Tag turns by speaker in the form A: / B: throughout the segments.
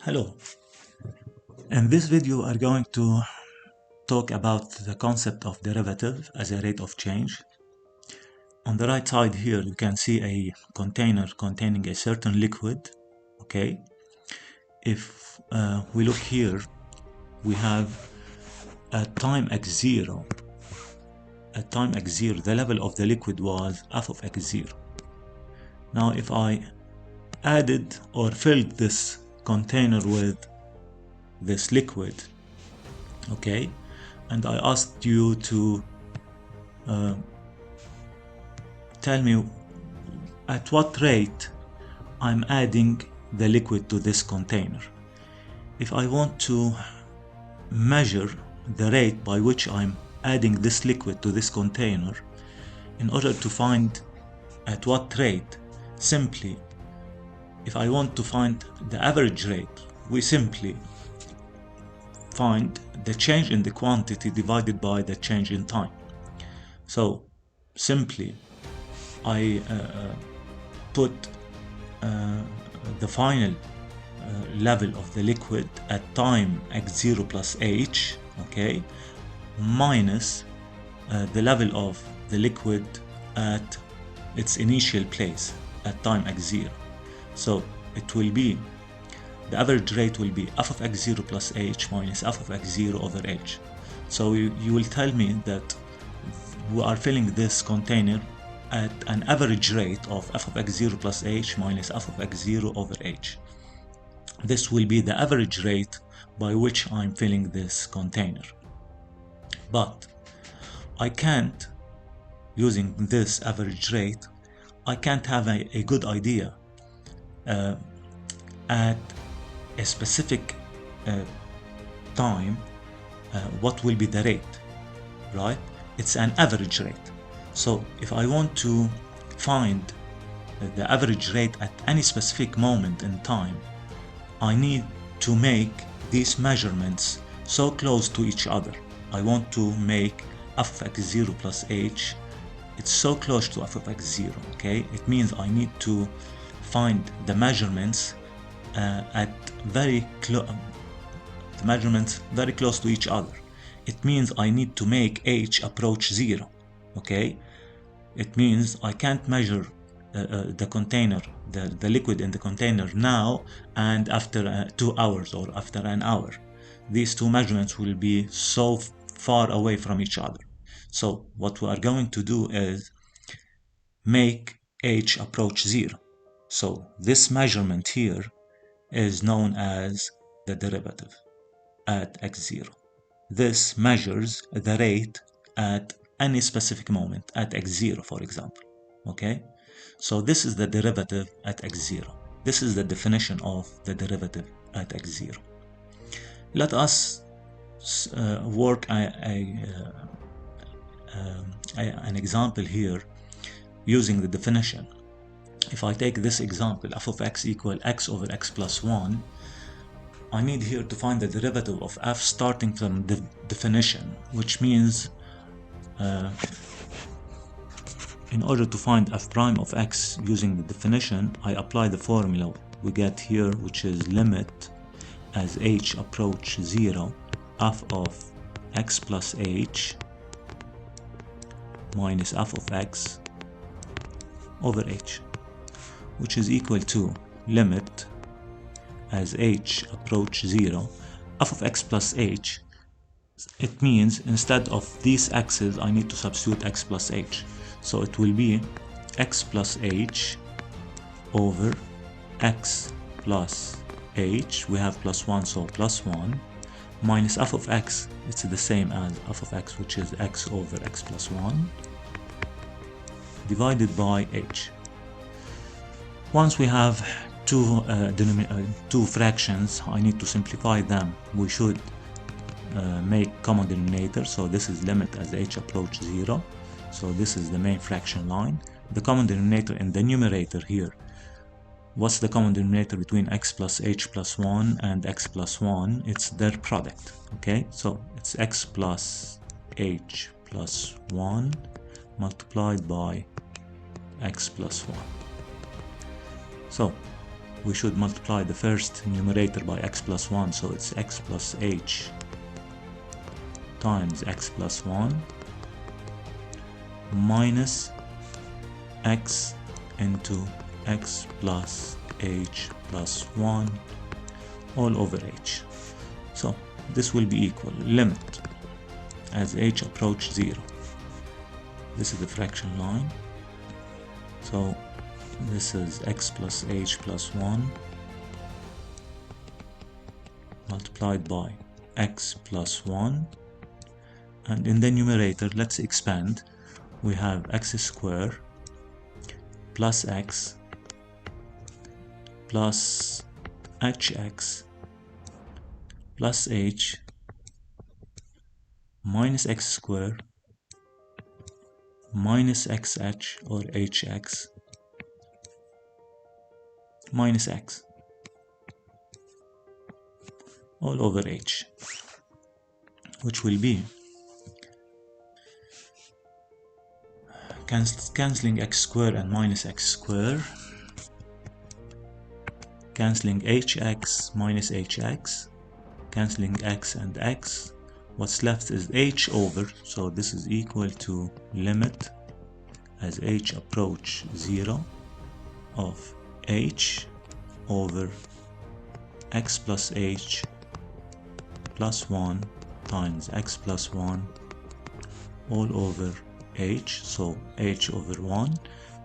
A: Hello. In this video, we are going to talk about the concept of derivative as a rate of change. On the right side here, you can see a container containing a certain liquid. Okay. If we look here, we have at time x0. At time x0, the level of the liquid was f of x0. Now, if I added or filled this container with this liquid, okay, and I asked you to tell me at what rate I'm adding the liquid to this container. If I want to measure the rate by which I'm adding this liquid to this container, in order to find at what rate, simply, if I want to find the average rate, we simply find the change in the quantity divided by the change in time. So simply I put the final level of the liquid at time x0 plus h, okay, minus the level of the liquid at its initial place at time x0. So it will be, the average rate will be f of x0 plus h minus f of x0 over h. So you will tell me that we are filling this container at an average rate of f of x0 plus h minus f of x0 over h. This will be the average rate by which I'm filling this container. But I can't, using this average rate, I can't have a good idea at a specific time what will be the rate, right? It's an average rate. So if I want to find the average rate at any specific moment in time, I need to make these measurements so close to each other. I want to make f of x0 plus h, it's so close to f of x0, okay? It means I need to find the measurements at very close to each other. It means I need to make h approach 0, okay? It means I can't measure the container, the liquid in the container now and after 2 hours or after an hour. These two measurements will be so far away from each other. So what we are going to do is make h approach 0. So this measurement here is known as the derivative at x0. This measures the rate at any specific moment, at x0 for example, okay? So this is the derivative at x0. This is the definition of the derivative at x0. Let us work an example here using the definition. If I take this example, f of x equal x over x plus 1, I need here to find the derivative of f starting from the definition, which means in order to find f prime of x using the definition, I apply the formula we get here, which is limit as h approach 0 f of x plus h minus f of x over h, which is equal to limit as h approach 0 f of x plus h. It means instead of these x's I need to substitute x plus h, so it will be x plus h over x plus h, we have plus 1 so plus 1, minus f of x, it's the same as f of x, which is x over x plus 1, divided by h. Once we have two fractions, I need to simplify them. We should make common denominator, so this is limit as h approach 0, so this is the main fraction line. The common denominator in the numerator here, what's the common denominator between x plus h plus 1 and x plus 1? It's their product, okay? So it's x plus h plus 1 multiplied by x plus 1. So we should multiply the first numerator by x plus 1, so it's x plus h times x plus 1 minus x into x plus h plus 1 all over h. So this will be equal limit as h approach 0. This is the fraction line, so this is x plus h plus 1 multiplied by x plus 1, and in the numerator let's expand. We have x squared plus x plus hx plus h minus x squared minus xh or hx minus x all over h, which will be cancelling x squared and minus x squared, cancelling hx minus hx, cancelling x and x. What's left is h over, so this is equal to limit as h approach 0 of h over x plus h plus 1 times x plus 1 all over h, so h over 1,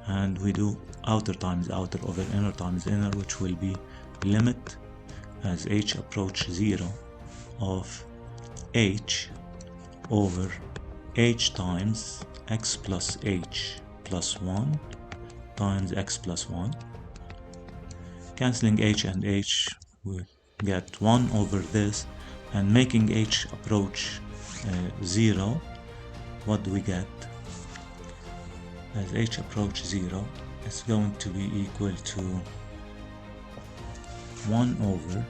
A: and we do outer times outer over inner times inner, which will be limit as h approach 0 of h over h times x plus h plus 1 times x plus 1. Cancelling h and h, we get 1 over this, and making h approach 0, what do we get? As h approach 0, it's going to be equal to 1 over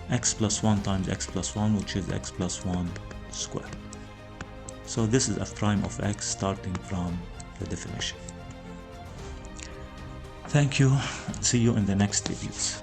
A: x plus 1 times x plus 1, which is x plus 1 squared. So this is f prime of x starting from the definition. Thank you. See you in the next videos.